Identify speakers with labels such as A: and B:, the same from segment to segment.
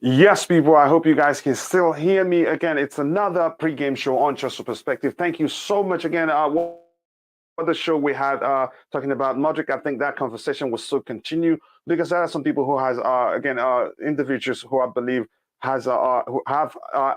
A: Yes, people, I hope you guys can still hear me. Again, it's another pregame show on Just Perspective. Thank you so much again. What the show we had talking about Mudryk, I think that conversation will still continue because there are some people who has again individuals who I believe has who have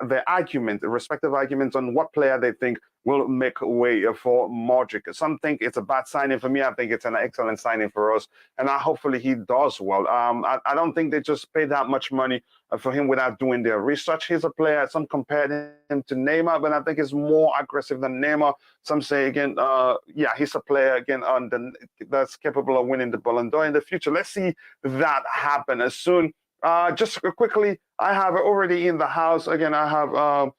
A: their argument, respective arguments on what player they think will make way for Mudryk. Some think it's a bad signing. For me, I think it's an excellent signing for us, and hopefully he does well. I don't think they just pay that much money for him without doing their research. He's a player. Some compared him to Neymar, but I think he's more aggressive than Neymar. Some say again, yeah, he's a player again that's capable of winning the Ballon d'Or in the future. Let's see that happen as soon. Just quickly, I have already in the house again. I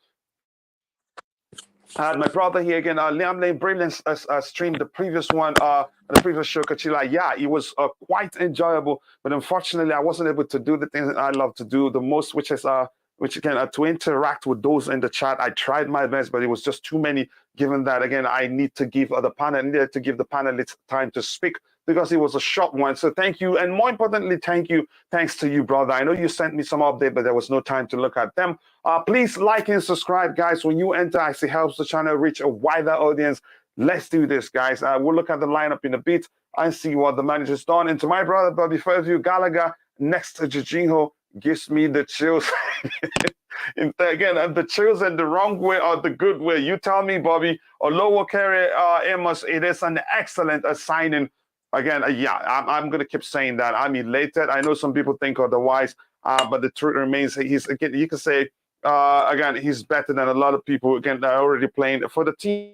A: had my brother here again. Liam Lane Brilliant streamed the previous one, the previous show, Kachila. Yeah, it was quite enjoyable, but unfortunately, I wasn't able to do the things that I love to do the most, which is which again to interact with those in the chat. I tried my best, but it was just too many. Given that again, I need to give the panelists time to speak because it was a short one. So thank you, and more importantly, thanks to you, brother. I know you sent me some update, but there was no time to look at them. Please like and subscribe, guys. When you enter, actually helps the channel reach a wider audience. Let's do this, guys. We'll look at the lineup in a bit and see what the manager's done. And to my brother, Bobby Fairview, Gallagher next to Jorginho gives me the chills. Again, the chills in the wrong way or the good way. You tell me, Bobby. Olowo Kere Amos, it is an excellent signing. Again, yeah, I'm going to keep saying that. I'm elated. I know some people think otherwise, but the truth remains, he's again. You can say again, he's better than a lot of people again that are already playing for the team.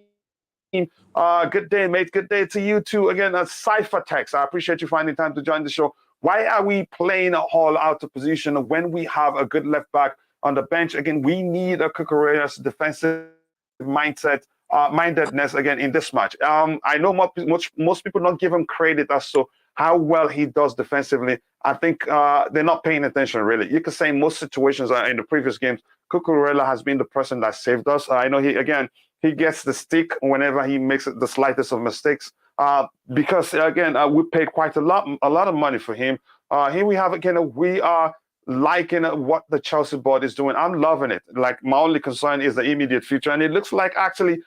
A: Good day, mate. Good day to you too. Again, Cypher Text. I appreciate you finding time to join the show. Why are we playing a Hall out of position when we have a good left back on the bench? Again, we need a Cucurella's defensive mindedness again in this match. I know most people don't give him credit as to how well he does defensively. I think they're not paying attention really. You could say in most situations in the previous games, Cucurella has been the person that saved us. I know he gets the stick whenever he makes the slightest of mistakes. Because again, we paid quite a lot of money for him. Here we have again, we are liking what the Chelsea board is doing. I'm loving it. Like my only concern is the immediate future, and it looks like actually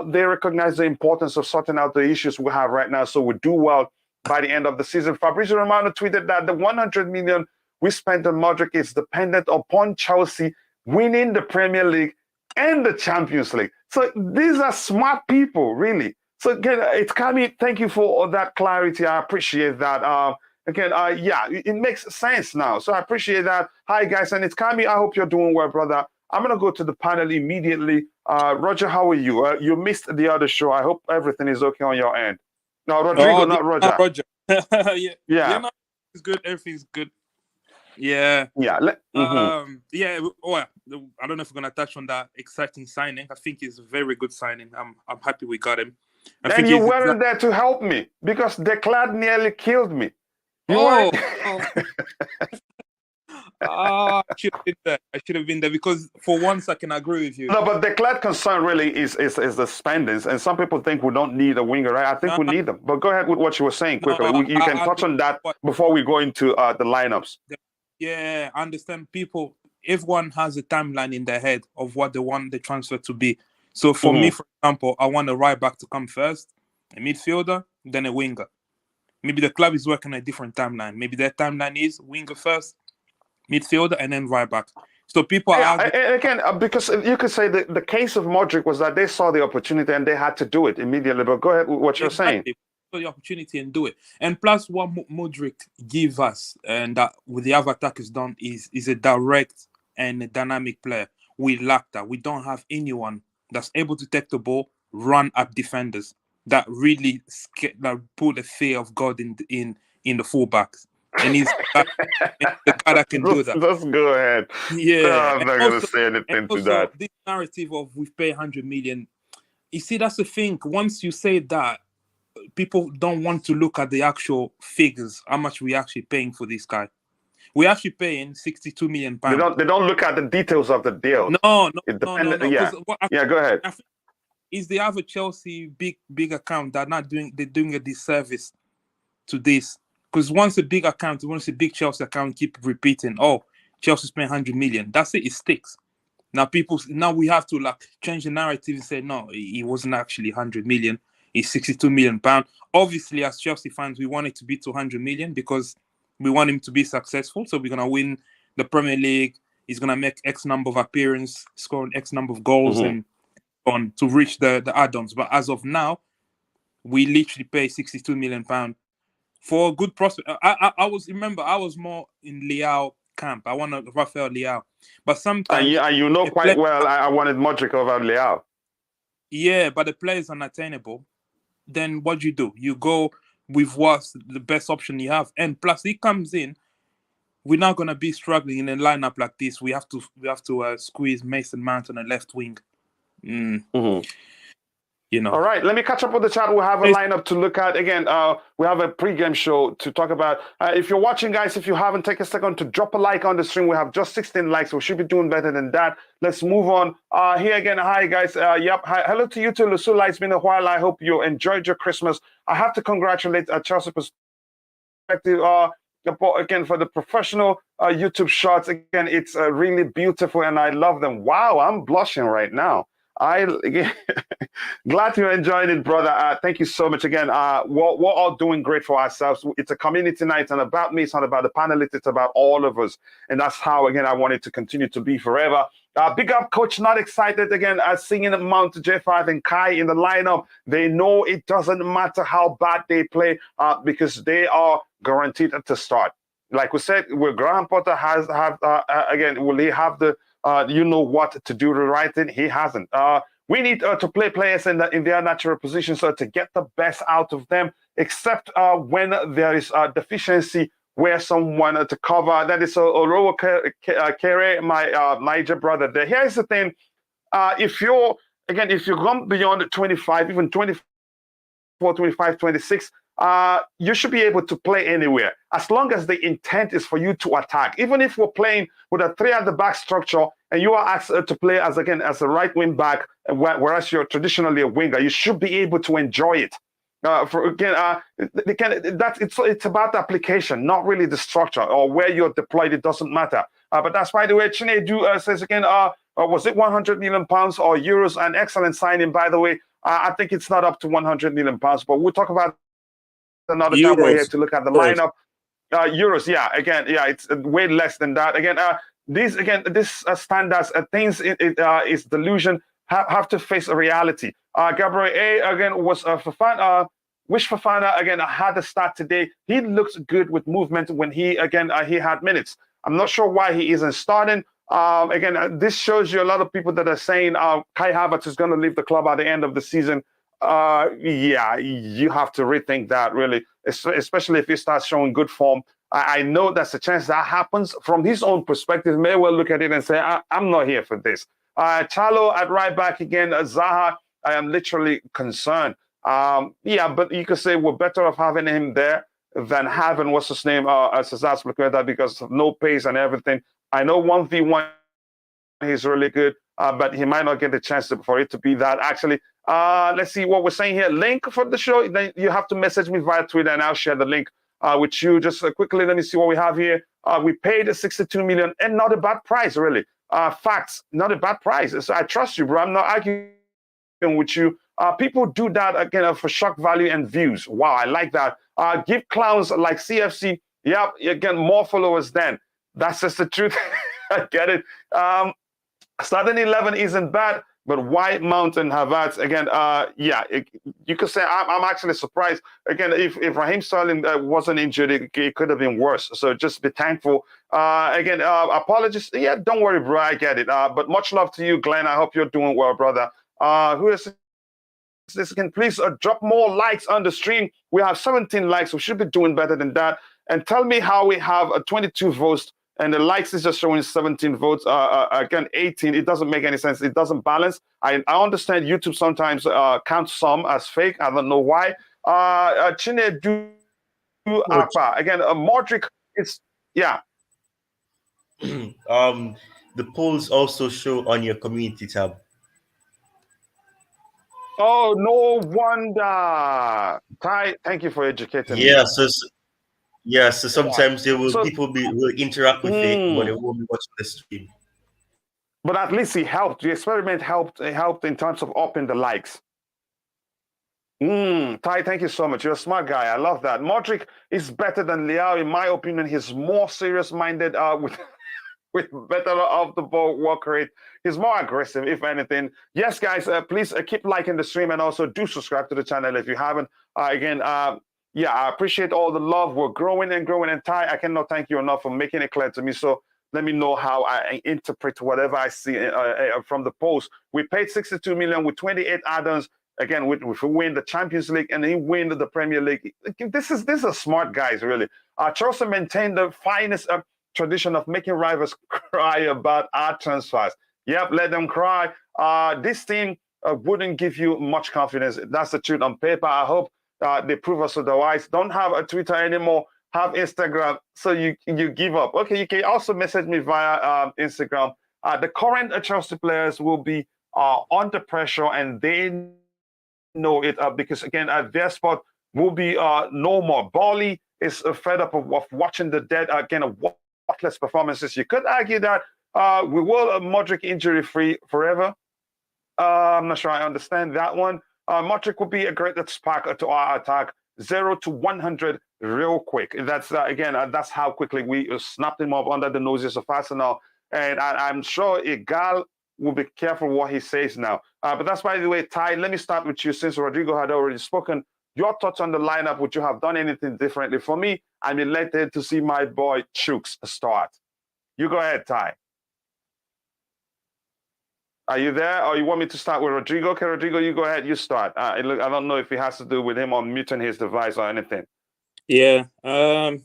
A: they recognize the importance of sorting out the issues we have right now, so we do well by the end of the season. Fabrizio Romano tweeted that the 100 million we spent on Mudryk is dependent upon Chelsea winning the Premier League and the Champions League. So these are smart people, really. So again, it's Kami. Thank you for that clarity. I appreciate that. Again, yeah, it makes sense now. So I appreciate that. Hi, guys, and it's Kami. I hope you're doing well, brother. I'm gonna go to the panel immediately. Roger, how are you? You missed the other show. I hope everything is okay on your end. No, Rodrigo, not Roger.
B: Roger. Yeah, no, it's good. Everything's good. Yeah.
A: Yeah.
B: Yeah. Oh, I don't know if we're gonna touch on that exciting signing. I think it's a very good signing. I'm happy we got him.
A: And you weren't there to help me because Declan nearly killed me.
B: I should have been there. I should have been there because for once I can agree with you.
A: No, but the clear concern really is the spendings, and some people think we don't need a winger, right? I think we need them. But go ahead with what you were saying quickly. You can touch on that before we go into the lineups.
B: Yeah, I understand. Everyone has a timeline in their head of what they want the transfer to be. So for me, for example, I want a right back to come first, a midfielder, then a winger. Maybe the club is working a different timeline. Maybe their timeline is winger first, midfielder, and then right back. So people are
A: again because you could say the case of Mudryk was that they saw the opportunity and they had to do it immediately. But go ahead with what you're saying.
B: The opportunity and do it. And plus, what Mudryk give us and that with the other attackers done is a direct and a dynamic player. We lack that. We don't have anyone that's able to take the ball, run up defenders that really put the fear of God in the fullbacks. And he's the guy that can do that.
A: Let's go ahead.
B: Yeah,
A: I'm not going to say anything to that.
B: This narrative of we pay 100 million. You see, that's the thing. Once you say that, people don't want to look at the actual figures, how much we're actually paying for this guy. We're actually paying 62 million pounds.
A: They don't look at the details of the deal.
B: No.
A: Yeah, go ahead.
B: Is the other Chelsea big account that they're doing a disservice to this? Because once a big Chelsea account keep repeating, Chelsea spent 100 million. That's it. It sticks. Now we have to like change the narrative and say no, it wasn't actually 100 million. It's 62 million pound. Obviously, as Chelsea fans, we want it to be 200 million because we want him to be successful. So we're gonna win the Premier League. He's gonna make X number of appearances, score X number of goals, and on to reach the add-ons. But as of now, we literally pay 62 million pound for a good prospect. I was more in Leao camp. I wanted Rafael Leao, but sometimes
A: you know quite well I wanted Mudryk over Leao.
B: Yeah, but the player is unattainable. Then what do? You go with what's the best option you have, and plus he comes in. We're not gonna be struggling in a lineup like this. We have to squeeze Mason Mount on the left wing. You know.
A: All right, let me catch up with the chat. We'll have a lineup to look at. Again, we have a pregame show to talk about. If you're watching, guys, if you haven't, take a second to drop a like on the stream. We have just 16 likes. We should be doing better than that. Let's move on. Here again, hi, guys. Yep, hi. Hello to you too, Lusula. It's been a while. I hope you enjoyed your Christmas. I have to congratulate Chelsea Perspective. Again, for the professional YouTube shots. Again, it's really beautiful, and I love them. Wow, I'm blushing right now. Glad you're enjoying it, brother. Thank you so much again. We're all doing great for ourselves. It's a community night, and about me, it's not about the panelists, it's about all of us. And that's how, again, I want it to continue to be forever. Big up, coach. Not excited again. Singing Mount J5 and Kai in the lineup. They know it doesn't matter how bad they play because they are guaranteed to start. Like we said, where Graham Potter again, will he have the you know what to do the right thing? He hasn't. We need to play players in their natural position so to get the best out of them, except when there is deficiency where someone to cover. That is Orowo Kere, my Niger brother there. Here's the thing. If you've gone beyond 25, even 24, 25, 26, you should be able to play anywhere as long as the intent is for you to attack. Even if we're playing with a 3 at the back structure and you are asked to play as a right wing back, whereas you're traditionally a winger, you should be able to enjoy it. It's about the application, not really the structure or where you're deployed. It doesn't matter. But that's by the way. Chinedu says again, was it 100 million pounds or euros? An excellent signing, by the way. I think it's not up to 100 million pounds, but we'll talk about another time. We're here to look at the lineup. Euros, it's way less than that. Again, this standards things is delusion. Have to face a reality. Gabriel A again was Fofana. Wish Fofana again had a start today. He looks good with movement when he had minutes. I'm not sure why he isn't starting. This shows you a lot of people that are saying Kai Havertz is going to leave the club at the end of the season. You have to rethink that, really, especially if he starts showing good form. I know that's a chance that happens. From his own perspective, may well look at it and say, I'm not here for this. Chalo at right back again. Zaha, I am literally concerned. But you could say we're better off having him there than having, what's his name, Cesar Spilicueta, because of no pace and everything. I know 1v1 he's really good, but he might not get the chance for it to be that. Actually, let's see what we're saying here. Link for the show, then you have to message me via Twitter and I'll share the link with you. Just quickly, let me see what we have here. We paid 62 million and not a bad price, really. Facts, not a bad price. So I trust you, bro. I'm not arguing with you. People do that again for shock value and views. Wow, I like that. Give clowns like CFC, again, more followers then. That's just the truth. I get it. Starting 11 isn't bad, but why Mountain Havertz again? You could say I'm actually surprised. Again, if Raheem Sterling wasn't injured, it could have been worse. So just be thankful. Apologies. Yeah, don't worry, bro. I get it. But much love to you, Glenn. I hope you're doing well, brother. Who is this again? Please drop more likes on the stream. We have 17 likes. We should be doing better than that. And tell me how we have 22 votes. And the likes is just showing 17 votes. Again, 18. It doesn't make any sense. It doesn't balance. I understand YouTube sometimes counts some as fake. I don't know why. Chinedu Apa. Again, Mudryk is,
C: The polls also show on your community tab.
A: Oh, no wonder. Ty, thank you for educating me.
C: Yeah, Yeah, so
A: Yeah.
C: sometimes
A: So,
C: people will interact with it, but they
A: mm,
C: won't be watching the stream.
A: but at least he helped. The experiment helped. It helped in terms of upping the likes. Ty, thank you so much. You're a smart guy. I love that. Mudryk is better than Leao, in my opinion. He's more serious-minded with with better off the ball work rate. He's more aggressive, if anything. Yes, guys, please keep liking the stream and also do subscribe to the channel if you haven't. Again, yeah, I appreciate all the love. We're growing and growing. And Ty, I cannot thank you enough for making it clear to me. So let me know how I interpret whatever I see from the post. We paid 62 million with 28 add-ons. Again, if we win the Champions League and he win the Premier League, this is a smart guys, really. Chelsea maintained the finest tradition of making rivals cry about our transfers. Yep, let them cry. This team wouldn't give you much confidence. That's the truth on paper. I hope they prove us otherwise. Don't have a Twitter anymore. Have Instagram. So you give up. Okay, you can also message me via Instagram. The current Chelsea players will be under pressure, and they know it because, again, their spot will be no more. Bali is fed up of watching the dead, again, of worthless performances. You could argue that we will Mudryk injury-free forever. I'm not sure I understand that one. Mudryk will be a great spark to our attack. 0 to 100 real quick. That's again, that's how quickly we snapped him up under the noses of Arsenal. And I'm sure Igal will be careful what he says now. But that's, by the way, Ty, let me start with you since Rodrigo had already spoken. Your thoughts on the lineup? Would you have done anything differently? For me, I'm elated to see my boy Chuks start. You go ahead, Ty. Are you there? Or you want me to start with Rodrigo? Okay, Rodrigo, you go ahead. You start. I don't know if it has to do with him unmuting his device or anything.
B: Yeah, I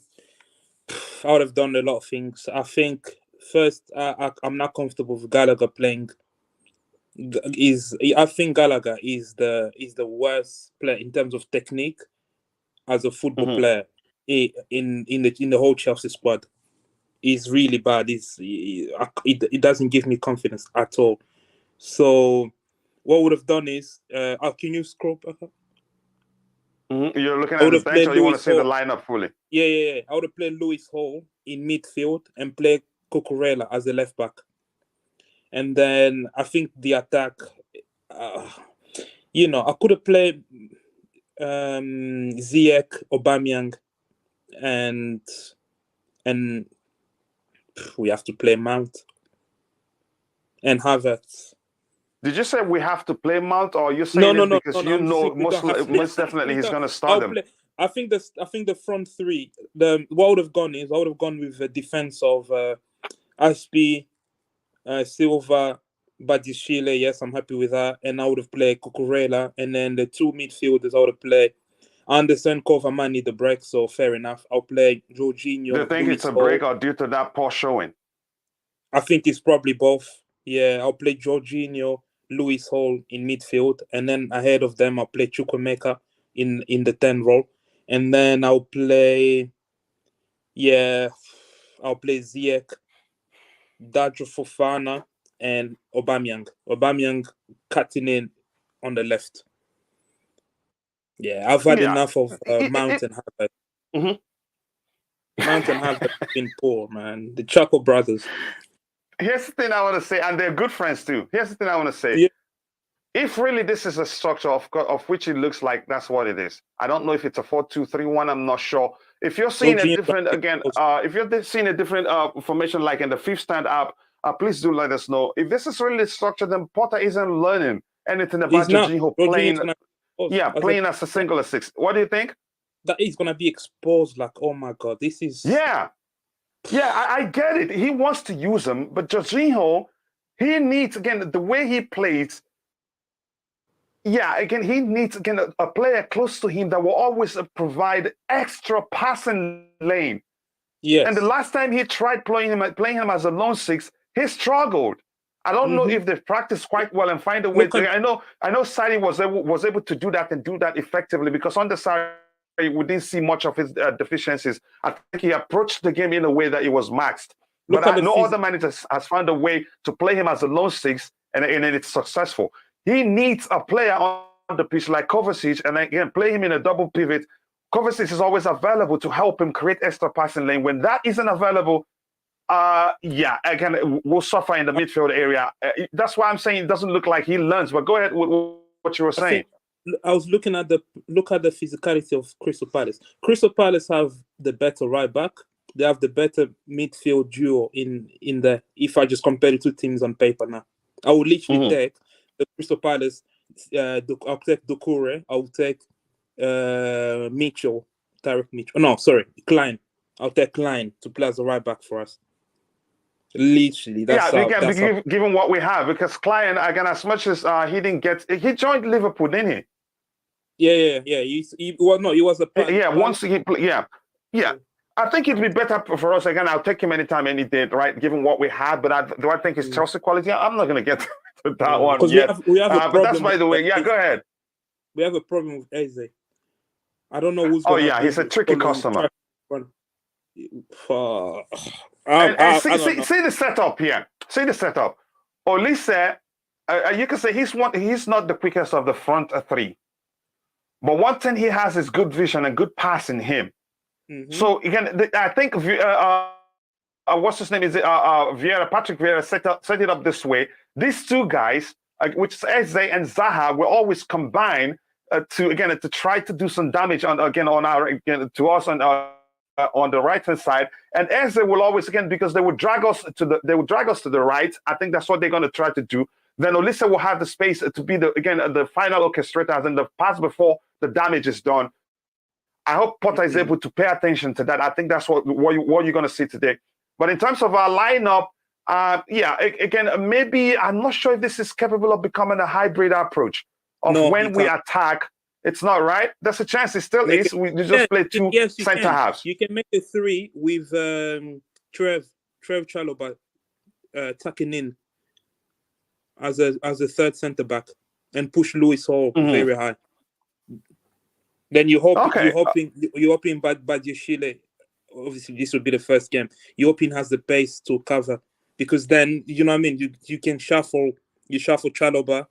B: would have done a lot of things. I think first, I'm not comfortable with Gallagher playing. I think Gallagher is the worst player in terms of technique as a football player in the whole Chelsea squad. He's really bad. It doesn't give me confidence at all. So what I would have done is, can you scroll back up?
A: You're looking at the bench, or you want to see the lineup fully?
B: Yeah. I would have played Lewis Hall in midfield and play Cucurella as a left back. And then I think the attack, I could have played Ziyech, Aubameyang, and we have to play Mount and Havertz.
A: Did you say we have to play Mount, or you saying
B: no,
A: because most definitely he's going to start them?
B: I think the front three. What I would have gone is I would have gone with a defense of Aspi, Silva, Badiashile. Yes, I'm happy with that. And I would have played Cucurella, and then the two midfielders I would have played. I understand Kovaman need the break, so fair enough. I'll play Jorginho.
A: Do you think it's a break or due to that poor showing?
B: I think it's probably both. Yeah, I'll play Jorginho, Lewis Hall in midfield, and then ahead of them I'll play Chukwuemeka in the 10 role, and then I'll play Ziyech, Dadro Fofana, and Aubameyang. Aubameyang cutting in on the left. Yeah, I've had enough of Mount and Havertz. Mount and Havertz have been poor, man. The Chaco brothers.
A: Here's the thing I want to say, and they're good friends too. Here's the thing I want to say.
B: Yeah.
A: If really this is a structure of which it looks like that's what it is. I don't know if it's a 4-2-3-1. I'm not sure. If you're seeing a different if you're seeing a different formation like in the fifth stand up, please do let us know. If this is really structured, then Potter isn't learning anything about Jorginho playing. Playing as a single six. What do you think?
B: That is gonna be exposed. Like, oh my god, this is.
A: Yeah, I get it. He wants to use him, but Jorginho, he needs, again, the way he plays. Yeah, again, he needs, again, a player close to him that will always provide extra passing lane.
B: Yes.
A: And the last time he tried playing him as a lone six, he struggled. I don't know if they've practiced quite well and find a way. I know Sadi was able to do that and do that effectively, because on the side, we didn't see much of his deficiencies. I think he approached the game in a way that it was maxed. But no other manager has found a way to play him as a lone six, and it's successful. He needs a player on the pitch like Kovacic, and again, play him in a double pivot Kovacic is always available to help him create extra passing lane. When that isn't available, yeah, again, we'll suffer in the midfield area. That's why I'm saying it doesn't look like he learns. But go ahead with what you were saying.
B: I was looking at the physicality of Crystal Palace. Crystal Palace have the better right back. They have the better midfield duo in the. If I just compare the two teams on paper now, I would literally take the Crystal Palace. I'll take Doucouré. I'll take Mitchell, Tarek Mitchell. No, sorry, Klein. I'll take Klein to play as a right back for us. Literally,
A: given what we have, because Klein, again, as much as he joined Liverpool, didn't he?
B: Yeah. He was a plan.
A: Yeah. I think it'd be better for us. Again, I'll take him anytime, any day, right? Given what we have, but do I think it's Chelsea quality? I'm not going to get to that one yet.
B: We have a problem.
A: But that's by the way. Yeah, go ahead.
B: We have a problem with Eze. I don't know who's.
A: He's a tricky customer.
B: See
A: the setup here. See the setup. Olise, you can say he's not the quickest of the front three, but one thing he has is good vision and good pass in him. So again, I think what's his name? Is it Vieira? Patrick Vieira set it up this way. These two guys, which is Eze and Zaha, will always combine to try to do some damage to us on the right hand side. And Eze will always because they would drag us to the right. I think that's what they're going to try to do. Then Olise will have the space to be the final orchestrator and the pass before the damage is done. I hope Potter is able to pay attention to that. I think that's what you're going to see today. But in terms of our lineup, maybe I'm not sure if this is capable of becoming a hybrid approach of when we attack. It's not right. There's a chance it still is. We just play two center halves.
B: You can make a 3 with Trev Chalobah tucking in as a third center back and push Lewis Hall very high. Then you're hoping Badiashile, obviously this will be the first game. You're hoping has the pace to cover, because then you know what I mean. You can shuffle Chalobah,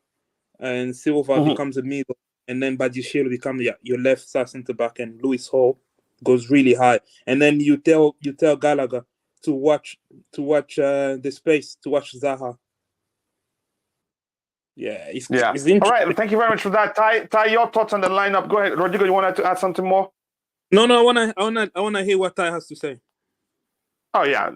B: and Silva becomes a middle, and then Badiashile becomes your left center back, and Lewis Hall goes really high, and then you tell Gallagher to watch the space, to watch Zaha. It's interesting.
A: All right, thank you very much for that. Ty, your thoughts on the lineup. Go ahead, Rodrigo. You wanted to add something more?
B: No, I wanna hear what Ty has to say.
A: Oh yeah,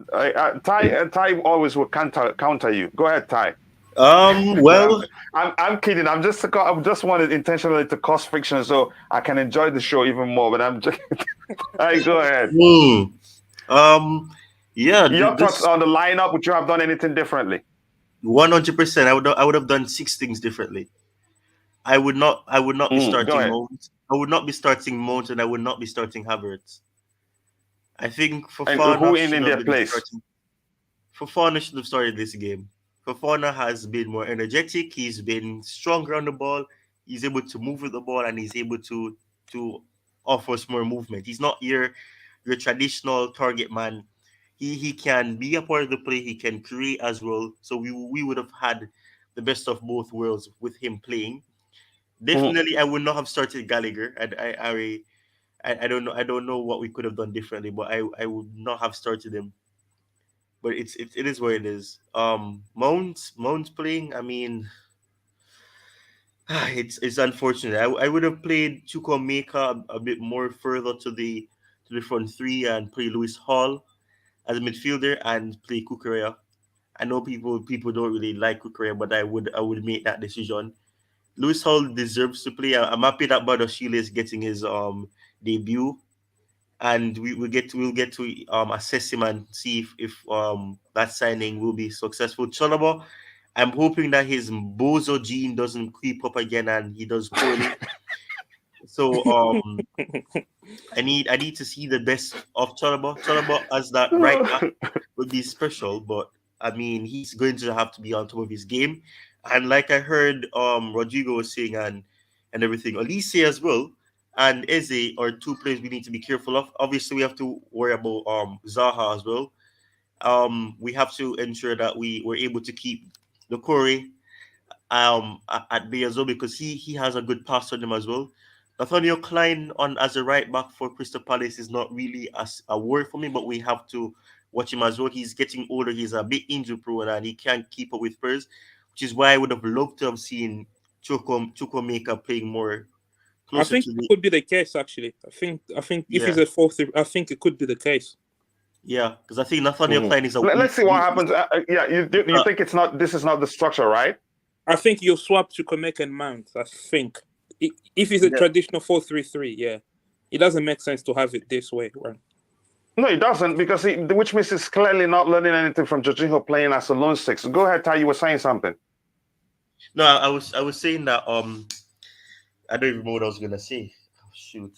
A: Ty always will counter you. Go ahead, Ty.
C: Well,
A: I'm kidding. I just wanted intentionally to cause friction so I can enjoy the show even more. But I'm just. All right, go ahead.
C: Yeah.
A: Your thoughts on the lineup? Would you have done anything differently?
C: 100%. I would have done 6 things differently. I would not be starting Mount. I would not be starting Mount, and I would not be starting Havertz. I think Fofana
A: in their place?
C: Fofana should have started this game. Fofana has been more energetic. He's been stronger on the ball. He's able to move with the ball, and he's able to offer us more movement. He's not your traditional target man. He can be a part of the play. He can create as well. So we would have had the best of both worlds with him playing. Definitely, I would not have started Gallagher. I don't know what we could have done differently, but I would not have started him. But it is what it is. Mount's playing. I mean, it's unfortunate. I would have played Chukwuemeka a bit more further to the front 3 and play Lewis Hall as a midfielder and play Cucurella. I know people don't really like Cucurella, but I would make that decision. Lewis Hall deserves to play. I'm happy that Badiashile is getting his debut, and we'll get to assess him and see if that signing will be successful. Chalobah, I'm hoping that his bozo gene doesn't creep up again and he does poorly. So I need to see the best of Chalobah. Chalobah as that right back would be special, but I mean he's going to have to be on top of his game. And like I heard Rodrigo was saying and everything, Olise as well and Eze are 2 players we need to be careful of. Obviously we have to worry about Zaha as well. We have to ensure that we were able to keep the Corey at bay as well, because he has a good pass on him as well. Nathaniel Klein on as a right back for Crystal Palace is not really a worry for me, but we have to watch him as well. He's getting older. He's a bit injury prone and he can't keep up with Spurs, which is why I would have loved to have seen Chukwuemeka playing more
B: I
C: closer
B: think
C: to
B: it
C: the
B: could be the case actually. I think if
C: yeah
B: he's a 4-3, I think it could be the case.
C: yeah because I think Nathaniel
A: Mhm.
C: Klein is a
A: Let's see what happens. Yeah, you think it's not? This is not the structure, right?
B: I think you'll swap to Chukwuemeka and Mount. I think if it's a
C: yeah.
B: traditional 4-3-3, yeah, it doesn't make sense to have it this way, right?
A: No, it doesn't because which means he's clearly not learning anything from Jorginho playing as a lone six. Go ahead, Ty. You were saying something.
C: No, I was saying that I don't even know what I was gonna say. Oh, shoot.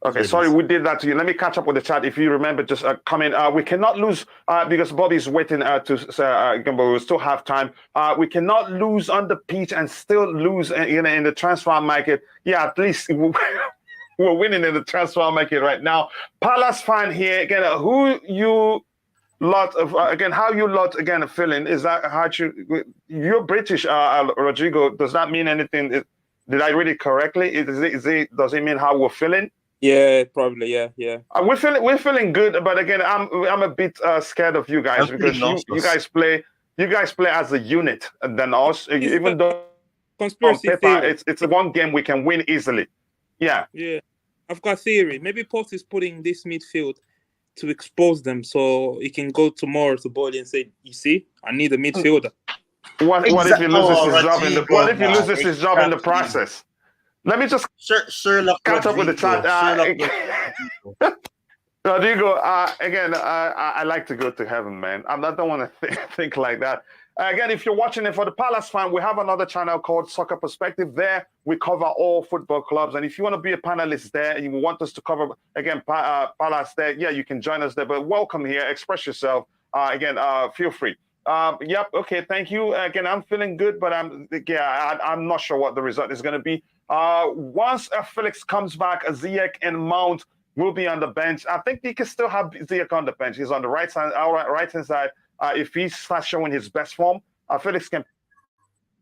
A: Okay,
C: Here it
A: sorry,
C: is.
A: we did that to you. Let me catch up with the chat. If you remember, just comment. We cannot lose because Bobby's waiting but we still have time. We cannot lose on the pitch and still lose in the transfer market. Yeah, at least we're winning in the transfer market right now. Palace fan here again. Who you lot of again? How you lot again feeling? Is that how you're British, Rodrigo? Does that mean anything? Did I read it correctly? Does it mean how we're feeling?
B: Yeah, probably. Yeah.
A: We're feeling good, but again, I'm a bit scared of you guys
C: I'm
A: because
C: feeling
A: you guys play as a unit than us.
B: It's
A: Even though on
B: conspiracy
A: paper
B: theory.
A: it's one game we can win easily. Yeah.
B: Yeah, I've got a theory. Maybe Post is putting this midfield to expose them, so he can go tomorrow to Boyle and say, "You see, I need a midfielder."
A: What if he loses his job in the
C: Rodrigo, man.
A: the process? Let me just
C: Sherlock
A: catch up with the chat. Rodrigo, again, I like to go to heaven, man. I don't want to think like that. Again, if you're watching it for the Palace fan, we have another channel called Soccer Perspective. There, we cover all football clubs. And if you want to be a panelist there and you want us to cover, again, Palace there, yeah, you can join us there. But welcome here. Express yourself. Again, feel free. Yep. Okay. Thank you. Again, I'm feeling good, but I'm not sure what the result is going to be. Once Felix comes back, Ziyech and Mount will be on the bench. I think he can still have Ziyech on the bench. He's on the right hand side. If he starts showing his best form, Felix can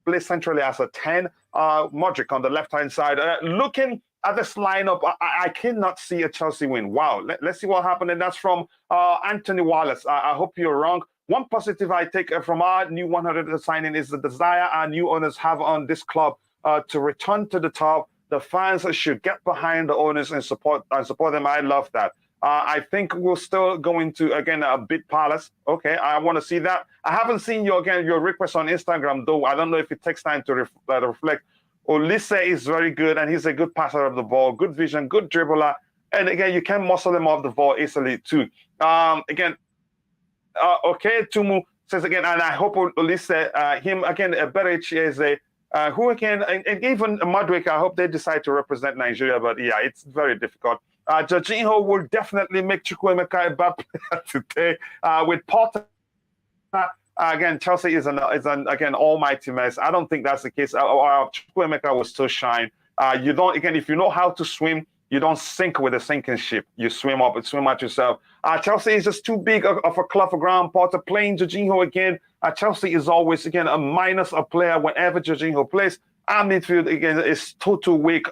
A: play centrally as a 10. Mudryk on the left hand side. Looking at this lineup, I cannot see a Chelsea win. Wow. Let's see what happened. And that's from Anthony Wallace. I hope you're wrong. One positive I take from our new 100 signing is the desire our new owners have on this club to return to the top. The fans should get behind the owners and support them. I love that. I think we're still going to, again, beat Palace. Okay, I want to see that. I haven't seen your request on Instagram, though. I don't know if it takes time to reflect. Olise is very good, and he's a good passer of the ball, good vision, good dribbler. And again, you can muscle him off the ball easily, too. Okay, Tumu says again, and I hope Olise, him, again, Berich is a who again, and even Mudryk, I hope they decide to represent Nigeria, but yeah, it's very difficult. Jorginho will definitely make Chukwuemeka a bad player today. With Potter, again, Chelsea is an again almighty mess. I don't think that's the case. Chukwuemeka will still shine. You don't, again, if you know how to swim, you don't sink with a sinking ship. You swim up and swim out yourself. Chelsea is just too big of a club for Graham Potter. Playing Jorginho again, Chelsea is always, again, a minus a player whenever Jorginho plays. Our midfield, again, is total weak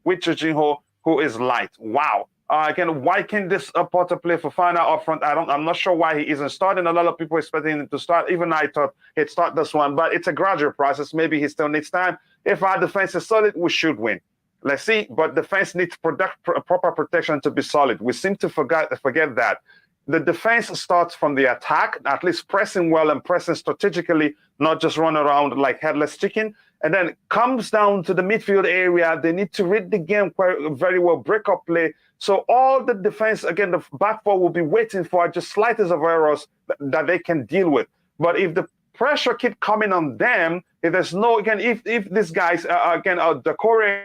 A: with Jorginho, who is light. Wow. Again, why can this Potter play for Fana up front? I'm not sure why he isn't starting. A lot of people expecting him to start. Even I thought he'd start this one, but it's a gradual process. Maybe he still needs time. If our defense is solid, we should win. Let's see, but defense needs proper protection to be solid. We seem to forget that. The defense starts from the attack, at least pressing well and pressing strategically, not just run around like headless chicken. And then comes down to the midfield area. They need to read the game very well, break up play. So all the defense, again, the back four will be waiting for just slightest of errors that they can deal with. But if the pressure keep coming on them, if there's no, again, if these guys, the Corey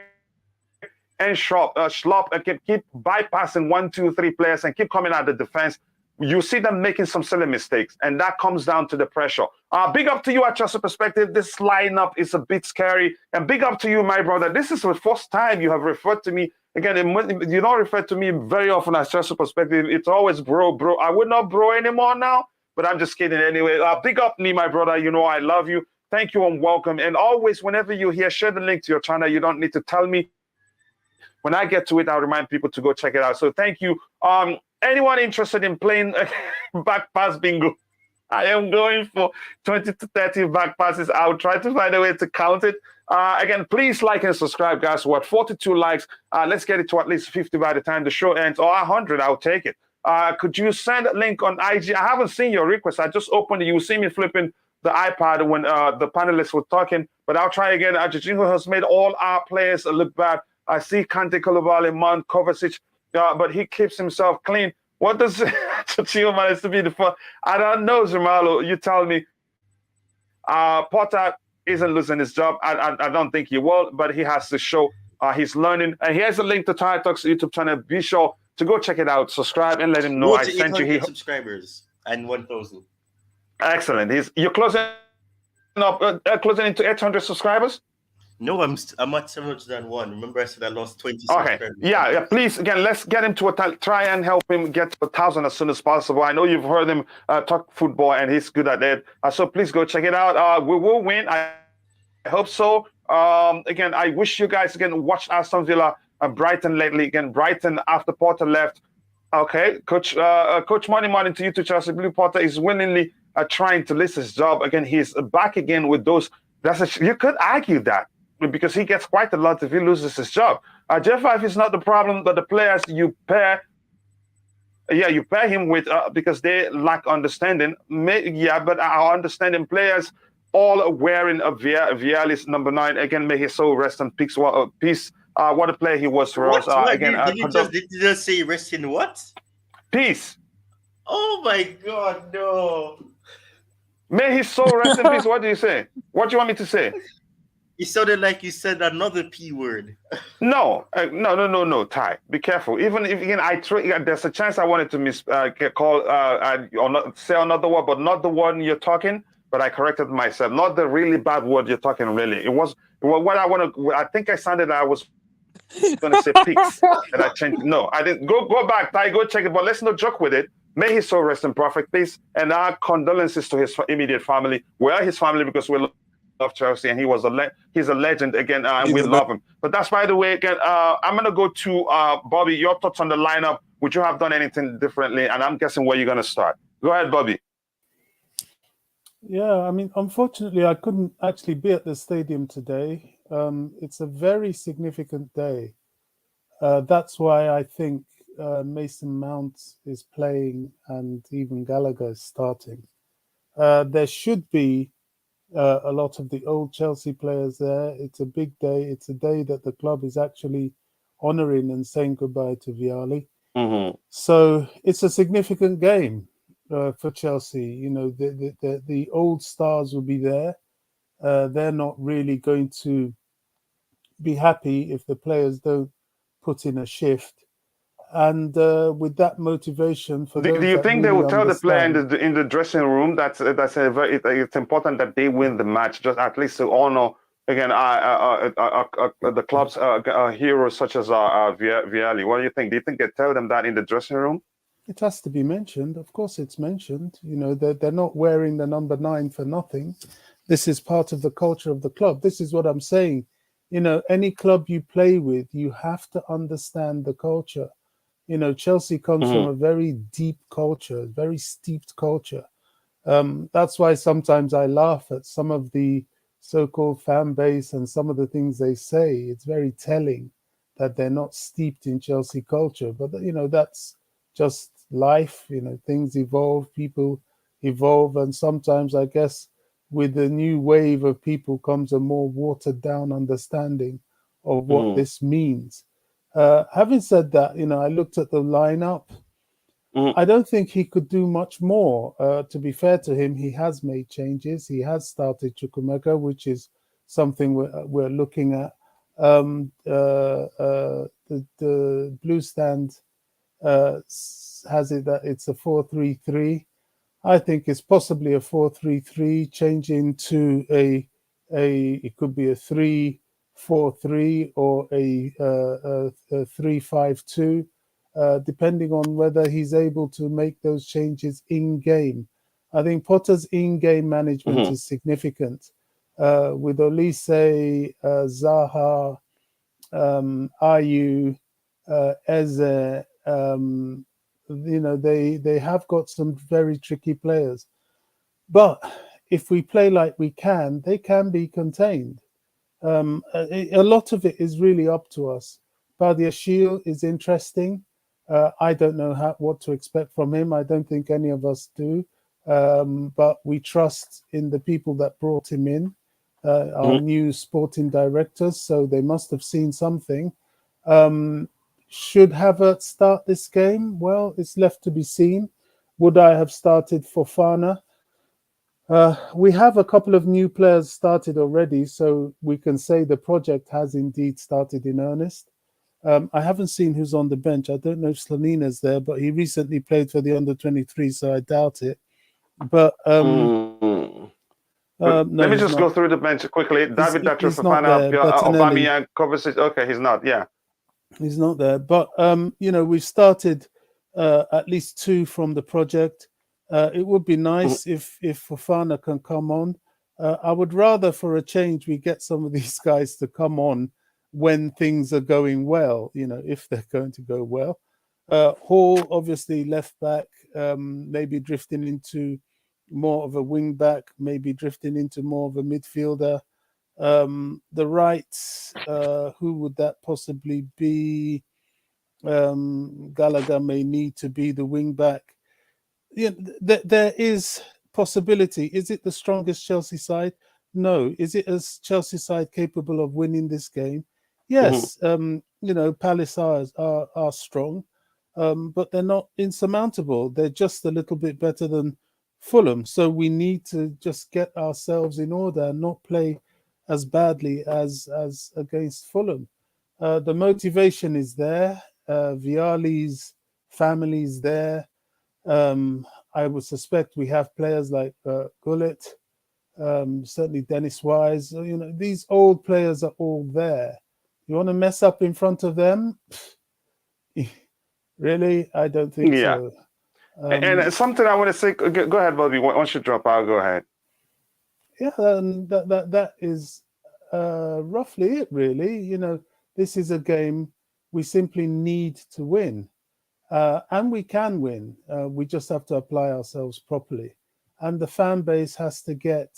A: and Schlupp can keep bypassing 1, 2, 3 players and keep coming at the defense, you see them making some silly mistakes, and that comes down to the pressure. Big up to you at Chelsea Perspective. This lineup is a bit scary, and big up to you, my brother. This is the first time you have referred to me. Again, you don't refer to me very often as Chelsea Perspective. It's always bro. I would not bro anymore now, but I'm just kidding anyway. Big up me, my brother. You know I love you. Thank you and welcome. And always, whenever you're here, share the link to your channel. You don't need to tell me. When I get to it, I'll remind people to go check it out. So thank you. Anyone interested in playing back pass bingo? I am going for 20 to 30 back passes. I'll try to find a way to count it. Again, please like and subscribe, guys. What 42 likes? Let's get it to at least 50 by the time the show ends, or 100. I'll take it. Could you send a link on IG? I haven't seen your request. I just opened it. You see me flipping the iPad when the panelists were talking, but I'll try again. Jorginho has made all our players look bad. I see Kante, Koulibaly, Mount, Kovacic, but he keeps himself clean. What does Jorginho manage to be the fun? I don't know, Zamalo. You tell me. Potter isn't losing his job. I don't think he will, but he has to show he's learning. And here's a link to Tire Talks YouTube channel. Be sure to go check it out. Subscribe and let him know I sent you.
C: Subscribers and 1,000.
A: Excellent. You're closing into 800 subscribers.
C: No, I'm at 701. Remember, I said I lost 20.
A: Okay.
C: Subscribers.
A: Yeah. Please, again, let's get him to try and help him get to 1,000 as soon as possible. I know you've heard him talk football, and he's good at it. So please go check it out. We will win. I hope so. Again, I wish you guys watch Aston Villa and Brighton lately. Again, Brighton after Potter left. Okay, Coach Money to you to Chelsea. Blue Potter is willingly trying to list his job again. He's back again with those. You could argue that, because he gets quite a lot if he loses his job. J5 is not the problem, but the players you pair him with because they lack understanding. But our understanding players all wearing a Vialli's number 9. Again, may his soul rest in peace. What a player he was for us.
C: Did you just say rest in what?
A: Peace.
C: Oh my God, no.
A: May his soul rest in peace. What do you say? What do you want me to say?
C: It sounded like you said another P word.
A: No, Ty. Be careful. Even if there's a chance I wanted to call or not say another word, but not the one you're talking. But I corrected myself. Not the really bad word you're talking. Really, it was what I want to. I think I sounded. I was going to say pigs, and I changed. No, I didn't. Go back, Ty. Go check it. But let's not joke with it. May his soul rest in perfect peace, and our condolences to his immediate family. We are his family because we love Chelsea, and he's a legend again, and we love him. But that's, by the way, again, I'm gonna go to Bobby. Your thoughts on the lineup? Would you have done anything differently? And I'm guessing where you're gonna start. Go ahead, Bobby.
D: Yeah, I mean, unfortunately, I couldn't actually be at the stadium today. It's a very significant day. That's why I think Mason Mount is playing and even Gallagher is starting. There should be a lot of the old Chelsea players there. It's a big day. It's a day that the club is actually honouring and saying goodbye to Vialli.
A: Mm-hmm.
D: So it's a significant game for Chelsea. You know, the old stars will be there. They're not really going to be happy if the players don't put in a shift. And with that motivation, for
A: do you think they will tell the player in the dressing room it's important that they win the match, just at least to honor again the club's heroes such as Vialli? What do you think? Do you think they tell them that in the dressing room?
D: It has to be mentioned. Of course, it's mentioned. You know, they're not wearing the number 9 for nothing. This is part of the culture of the club. This is what I'm saying. You know, any club you play with, you have to understand the culture. You know, Chelsea comes from a very deep culture, very steeped culture. That's why sometimes I laugh at some of the so-called fan base and some of the things they say. It's very telling that they're not steeped in Chelsea culture. But, you know, that's just life. You know, things evolve, people evolve. And sometimes, I guess, with the new wave of people comes a more watered down understanding of what this means. Having said that, you know, I looked at the lineup. I don't think he could do much more. To be fair to him, he has made changes. He has started Chukwuemeka, which is something we're looking at. The Blue Stand has it that it's a 4-3-3. I think it's possibly a 4-3-3, changing to it could be a 3-4-3 or a 3-5-2, depending on whether he's able to make those changes in game. I think Potter's in-game management is significant. With Olise, Zaha, Ayew, Eze, they have got some very tricky players. But if we play like we can, they can be contained. A lot of it is really up to us. Badiashile is interesting. I don't know what to expect from him. I don't think any of us do. But we trust in the people that brought him in, our new sporting directors. So they must have seen something. Should Havertz start this game? Well, it's left to be seen. Would I have started Fofana? We have a couple of new players started already, so we can say the project has indeed started in earnest. I haven't seen who's on the bench. I don't know if Slanina's there, but he recently played for the under-23, so I doubt it. But no,
A: let me just
D: not.
A: go through the bench quickly. David Datra,
D: he's not
A: Fofana,
D: there.
A: Aubameyang, Kovacic. Okay, he's not. Yeah,
D: he's not there. But we've started at least 2 from the project. It would be nice if Fofana can come on. I would rather, for a change, we get some of these guys to come on when things are going well, if they're going to go well. Hall, obviously, left back, maybe drifting into more of a wing back, maybe drifting into more of a midfielder. The right, who would that possibly be? Gallagher may need to be the wing back. There is possibility. Is it the strongest Chelsea side? No. Is it a Chelsea side capable of winning this game? Yes. Palace are strong, but they're not insurmountable. They're just a little bit better than Fulham. So we need to just get ourselves in order and not play as badly as against Fulham. The motivation is there. Vialli's family is there. I would suspect we have players like Gullit, certainly Dennis Wise. These old players are all there. You want to mess up in front of them? Really? I don't think so.
A: And something I want to say. Go ahead, Bobby. Once you drop out, go ahead.
D: Yeah, that is roughly it. Really, this is a game we simply need to win. And we can win. We just have to apply ourselves properly. And the fan base has to get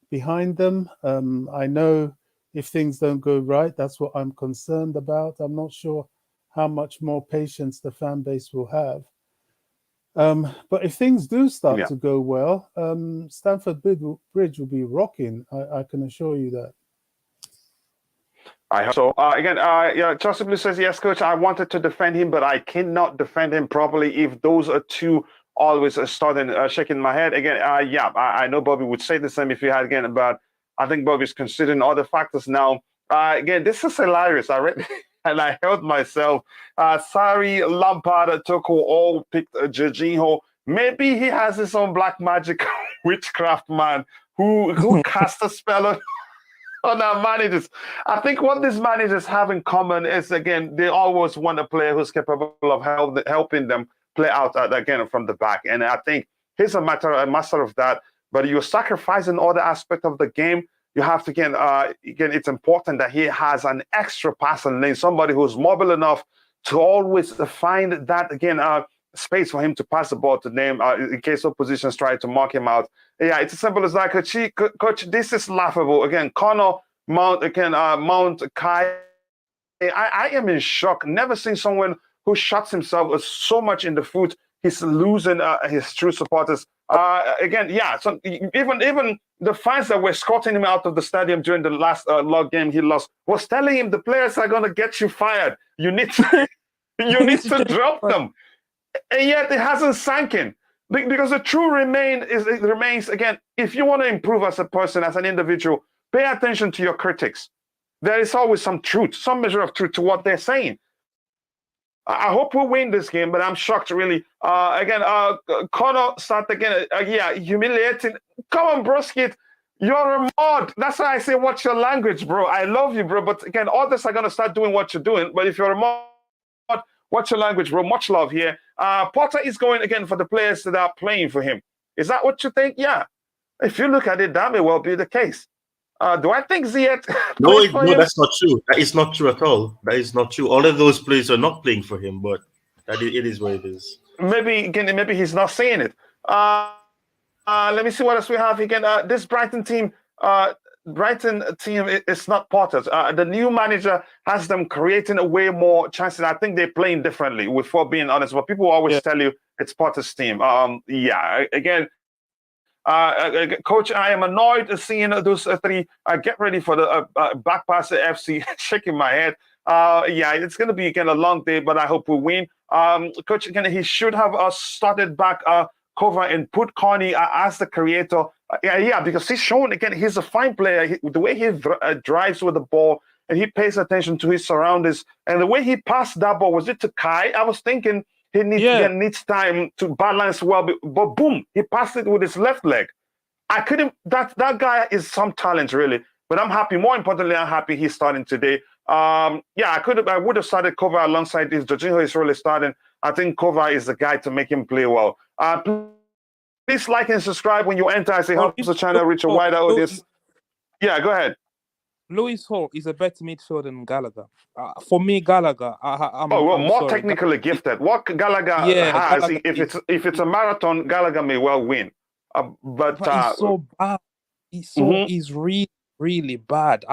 D: behind them. I know if things don't go right, that's what I'm concerned about. I'm not sure how much more patience the fan base will have. But if things do start to go well, Stamford Bridge will be rocking. I can assure you that.
A: I hope so. Again, Chelsea Blue says, yes, coach, I wanted to defend him, but I cannot defend him properly if those are 2 always starting shaking my head. Again, I know Bobby would say the same if he had again, but I think Bobby's considering other factors now. Again, this is hilarious. I read and I held myself. Sorry, Lampard, Toko all picked Jorginho. Maybe he has his own black magic witchcraft man who cast a spell on our managers. I think what these managers have in common is, again, they always want a player who's capable of helping them play out again from the back. And I think he's a master of that. But you're sacrificing other aspect of the game. You have to, again, it's important that he has an extra passing lane, somebody who's mobile enough to always find that, again, space for him to pass the ball to them in case oppositions try to mark him out. Yeah, it's as simple as that. Coach, this is laughable. Again, Connor Mount Kai. I am in shock. Never seen someone who shots himself so much in the foot. He's losing his true supporters. So even the fans that were escorting him out of the stadium during the last log game he lost was telling him the players are going to get you fired. You need to, to drop them. And yet it hasn't sunk in. Because the truth remains, again, if you want to improve as a person, as an individual, pay attention to your critics. There is always some truth, some measure of truth to what they're saying. I hope we'll win this game, but I'm shocked, really. Connor start again. Humiliating. Come on, broskit. You're a mod. That's why I say, watch your language, bro. I love you, bro. But again, others are going to start doing what you're doing. But if you're a mod, watch your language, bro. Much love here. Potter is going again for the players that are playing for him. Is that what you think? Yeah. If you look at it, that may well be the case. Do I think Ziyech
C: No,
A: played for him?
C: that's not true. That is not true at all. That is not true. All of those players are not playing for him, but it is what it is.
A: Maybe again, maybe he's not saying it. Let me see what else we have again. This Brighton team, it's not Potter's. The new manager has them creating a way more chances. I think they're playing differently, for being honest. But people always tell you it's Potter's team. Again. Coach, I am annoyed seeing those three. Get ready for the back pass at FC. Shaking my head. It's going to be again a long day, but I hope we win. Coach, again, he should have started back cover and put Carney as the creator. Because he's shown again he's a fine player. The way he drives with the ball and he pays attention to his surroundings and the way he passed that ball, was it to Kai? I was thinking. He needs time to balance well, but boom, he passed it with his left leg. I couldn't. That guy is some talent, really. But I'm happy. More importantly, I'm happy he's starting today. I would have started Cover alongside this. Jorginho is really starting. I think Cover is the guy to make him play well. Please like and subscribe when you enter. I say helps the channel reach a wider audience. Yeah, go ahead.
B: Lewis Hall is a better midfielder than Gallagher. For me, Gallagher. I'm
A: more
B: sorry.
A: technically gifted. What Gallagher has, Gallagher, if it's a marathon, Gallagher may well win. But
B: he's so bad. He's really, really bad.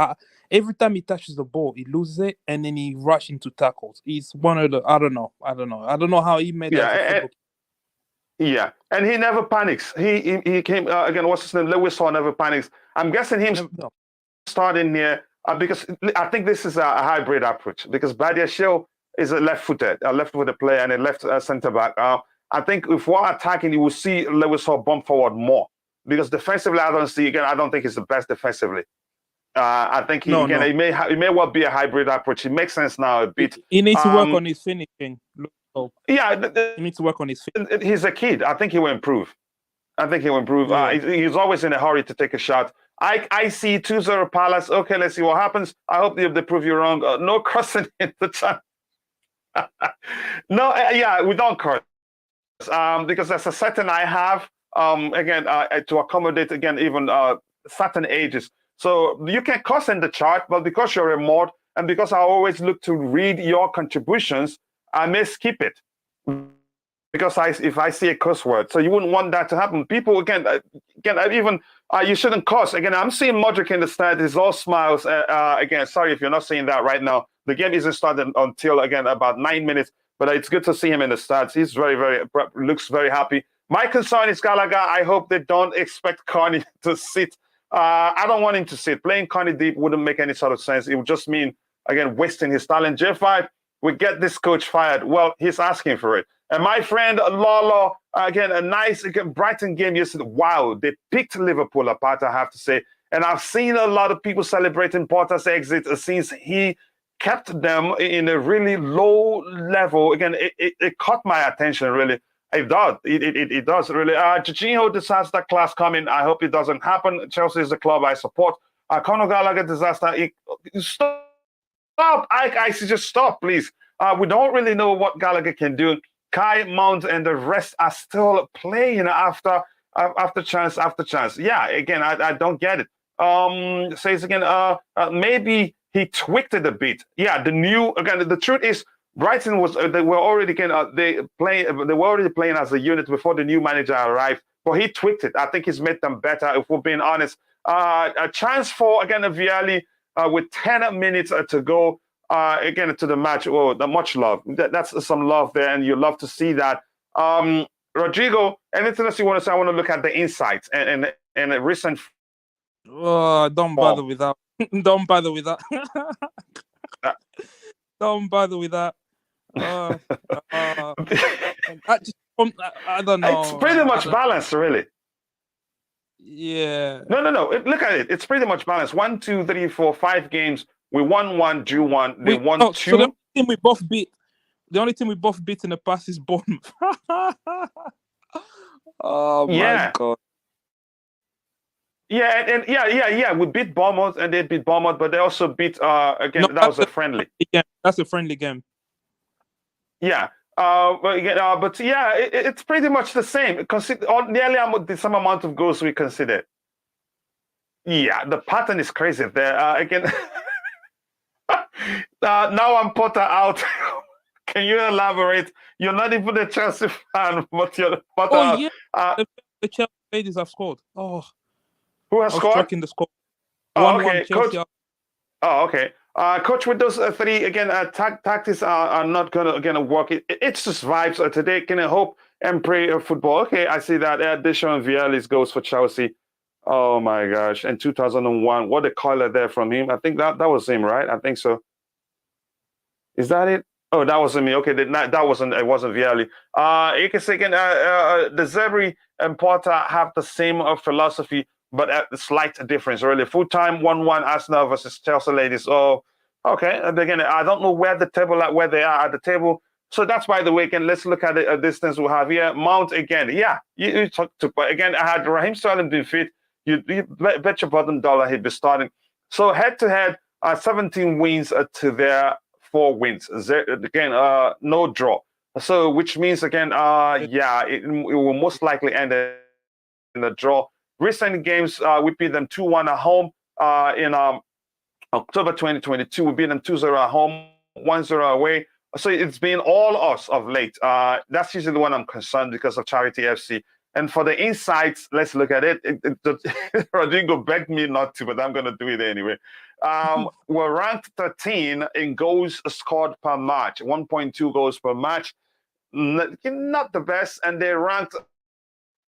B: Every time he touches the ball, he loses it, and then he rushes into tackles. He's one of the. I don't know how he made that.
A: And he never panics. He came again. What's his name? Lewis Hall never panics. I'm guessing him. Starting here because I think this is a hybrid approach because Badia Show is a left-footed player and a left centre back. I think if we're attacking, you will see Lewis Hall bump forward more because defensively, I don't think he's the best defensively. I think he may well be a hybrid approach. It makes sense now a bit.
B: He needs to work on his finishing.
A: He
B: needs to work on his finishing.
A: He's a kid. I think he will improve. Yeah. He's always in a hurry to take a shot. I see 2-0 Palace. Okay, let's see what happens. I hope they prove you wrong. No cursing in the chat. We don't curse. Because there's a setting I have, to accommodate, even certain ages. So you can curse in the chat, but because you're a mod, and because I always look to read your contributions, I may skip it. Because if I see a curse word, so you wouldn't want that to happen. People you shouldn't curse. Again, I'm seeing Mudryk in the stand. He's all smiles. Sorry if you're not seeing that right now. The game isn't started until about 9 minutes. But it's good to see him in the stats. He's looks very happy. My concern is Gallagher. I hope they don't expect Carney to sit. I don't want him to sit. Playing Carney deep wouldn't make any sort of sense. It would just mean wasting his talent. J5, we get this coach fired. Well, he's asking for it. And my friend Lolo, a nice Brighton game yesterday. Wow, they picked Liverpool apart, I have to say. And I've seen a lot of people celebrating Potter's exit since he kept them in a really low level. Again, it caught my attention, really. It does. It does, really. Jorginho disaster class coming. I hope it doesn't happen. Chelsea is the club I support. Conor Gallagher disaster. Stop. I just stop, please. We don't really know what Gallagher can do. Kai, Mount, and the rest are still playing after chance after chance. Yeah, again, I don't get it. Says again, maybe he tweaked it a bit. Yeah, the truth is Brighton they were already playing as a unit before the new manager arrived, but he tweaked it. I think he's made them better, if we're being honest. A chance for a Vialli with 10 minutes to go. To the match. Oh, much love. That's some love there, and you love to see that. Rodrigo, anything else you want to say? I want to look at the insights and a recent.
B: Don't bother with that. Don't bother with that. Don't bother with that. I don't know.
A: It's pretty much balanced, really.
B: Yeah.
A: No. Look at it. It's pretty much balanced. 1, 2, 3, 4, 5 games. We won 1, drew 1. They won 2.
B: So the only team we both beat in the past is Bournemouth. Oh my God.
A: Yeah. We beat Bournemouth and they beat Bournemouth, but they also beat that was a friendly.
B: Yeah, that's a friendly game.
A: Yeah. It's pretty much the same. Nearly the same amount of goals we considered. Yeah, the pattern is crazy there. Again, now I'm Potter out. Can you elaborate? You're not even a Chelsea fan, but you're Potter
B: Oh
A: out.
B: yeah, the Chelsea ladies have scored. Oh,
A: Who has
B: I was
A: scored?
B: tracking the score.
A: Oh,
B: 1-1
A: okay, coach.
B: Chelsea.
A: Oh, okay. Coach, with those three again, tactics are not gonna work. It's just vibes. Today, can I hope and pray football? Okay, I see that. Addition Vialli's goes for Chelsea. Oh my gosh! In 2001, what a color there from him. I think that was him, right? I think so. Is that it? Oh, that wasn't me. Okay, that wasn't. It wasn't Vialli. You can say again. The Zebri and Porter have the same philosophy, but at a slight difference. Really, full time 1-1 Arsenal versus Chelsea ladies. Oh, okay. And again, I don't know where where they are at the table. So that's by the way. Again, let's look at the distance we have here. Mount again. Yeah, you talk to again. I had Raheem Sterling been fit. You bet your bottom dollar he'd be starting. So head to head, 17 wins to their 4 wins. Again, no draw. So which means again, yeah, it will most likely end in a draw. Recent games, we beat them 2-1 at home in October 2022. We beat them 2-0 at home, 1-0 away. So it's been all us of late. That's usually the one I'm concerned because of Charity FC. And for the insights, let's look at it. Rodrigo begged me not to, but I'm going to do it anyway. We're ranked 13 in goals scored per match, 1.2 goals per match. Not the best, and they're ranked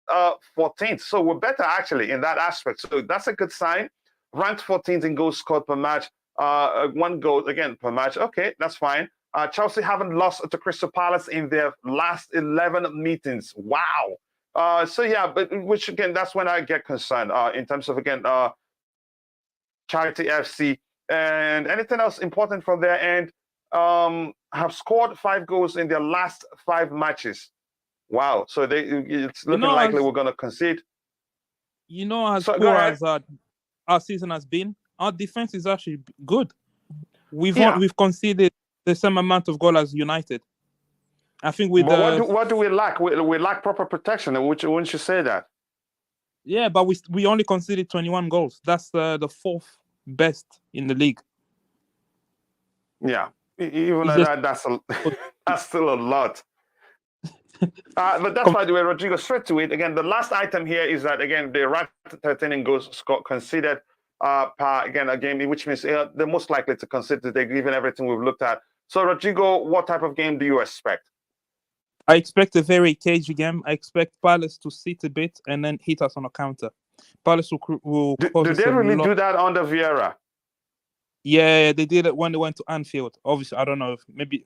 A: 14th. So we're better actually in that aspect. So that's a good sign. Ranked 14th in goals scored per match, 1 goal again per match. Okay, that's fine. Chelsea haven't lost to Crystal Palace in their last 11 meetings. Wow. So yeah, but which again, that's when I get concerned in terms of again Charity FC and anything else important from their end. Have scored 5 goals in their last 5 matches. Wow! So it's looking likely we're going to concede.
B: As poor as our season has been, our defense is actually good. We've conceded the same amount of goals as United. I think with
A: what do we lack? We lack proper protection. Wouldn't you say that?
B: Yeah, but we only conceded 21 goals. That's the 4th best in the league.
A: Yeah, even that's still a lot. But that's by the way, Rodrigo, straight to it. Again, the last item here is that again they ranked 13 in goals conceded per a game, which means they're most likely to concede today, given everything we've looked at. So, Rodrigo, what type of game do you expect?
B: I expect a very cagey game. I expect Palace to sit a bit and then hit us on a counter. Palace will
A: do they really do that under Vieira?
B: Yeah, they did it when they went to Anfield. Obviously, I don't know if maybe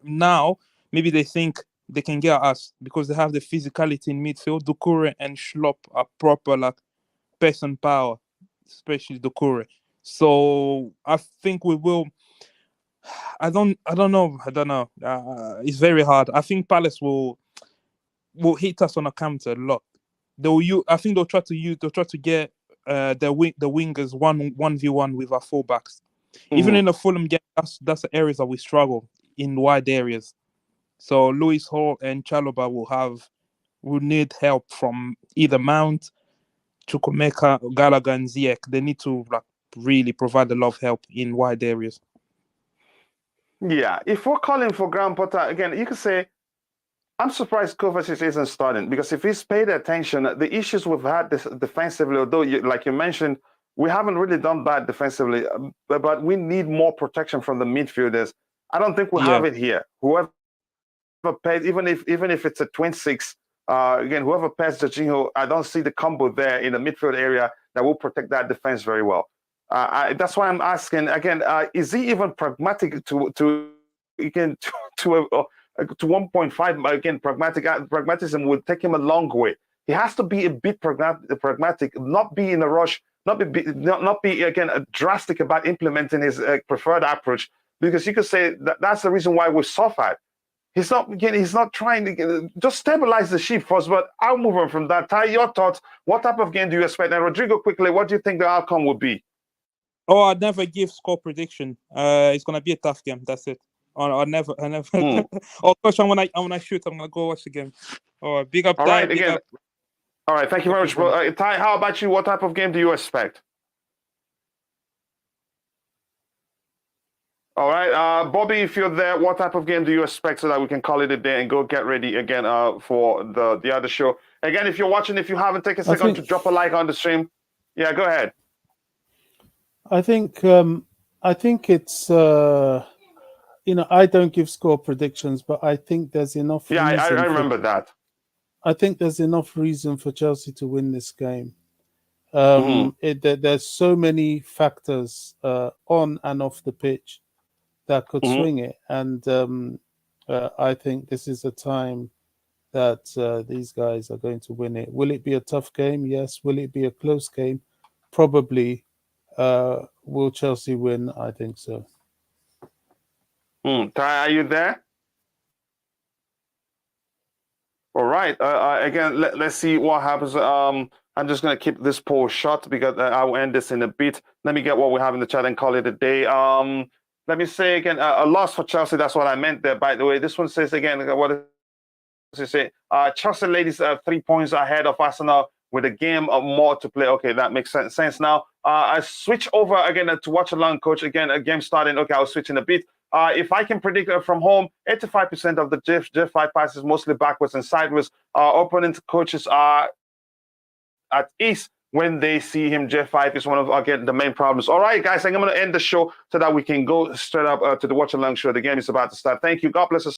B: they think they can get us because they have the physicality in midfield. Doucouré and Schlopp are proper like pace and power, especially Doucouré. So I think we will. I don't know. It's very hard. I think Palace will hit us on a counter a lot. I think they'll try to get the wingers 1v1 with our fullbacks. Mm-hmm. Even in the Fulham game, that's the areas that we struggle in wide areas. So Lewis Hall and Chalobah will need help from either Mount, Chukwuemeka, Gallagher, and Ziyech. They need to really provide a lot of help in wide areas.
A: Yeah, if we're calling for Graham Potter again, you could say, I'm surprised Kovacic isn't starting because if he's paid attention, the issues we've had defensively, although like you mentioned, we haven't really done bad defensively, but we need more protection from the midfielders. I don't think we have it here. Whoever pays, even if it's a twin 6, again, whoever pairs Jorginho, I don't see the combo there in the midfield area that will protect that defense very well. That's why I'm asking again: is he even pragmatic to 1.5? Again, pragmatism would take him a long way. He has to be a bit pragmatic, not be in a rush, not be again drastic about implementing his preferred approach. Because you could say that's the reason why we suffered. He's not trying to just stabilize the ship first. But I'll move on from that. Ty, your thoughts? What type of game do you expect? And Rodrigo, quickly, what do you think the outcome will be?
B: Oh, I'd never give score prediction. It's gonna be a tough game. That's it. I never. Oh, coach, when I shoot, I'm gonna go watch the game. Oh, big up.
A: All right, again. All right, thank you very much, bro. Ty, how about you? What type of game do you expect? All right, Bobby, if you're there, what type of game do you expect so that we can call it a day and go get ready again for the other show? Again, if you're watching, if you haven't, take a second to drop a like on the stream. Yeah, go ahead.
D: I think it's I don't give score predictions, but I think there's enough.
A: Yeah, I remember that.
D: I think there's enough reason for Chelsea to win this game. There's so many factors on and off the pitch that could swing it, and I think this is a time that these guys are going to win it. Will it be a tough game? Yes. Will it be a close game? Probably. Will Chelsea win? I think so.
A: Ty, are you there? All right. Again, let's see what happens. I'm just going to keep this poll short because I will end this in a bit. Let me get what we have in the chat and call it a day. Let me say again, a loss for Chelsea. That's what I meant there, by the way. This one says again, what does it say? Chelsea ladies 3 points ahead of Arsenal with a game more to play. Okay, that makes sense now. I switch over again to watch along, coach. Again, a game starting. Okay, I'll switch in a bit. If I can predict from home, 85% of the J5 passes mostly backwards and sideways. Opponent coaches are at ease when they see him. J5 is one of again the main problems. All right, guys, I'm going to end the show so that we can go straight up to the watch along show. The game is about to start. Thank you. God bless us.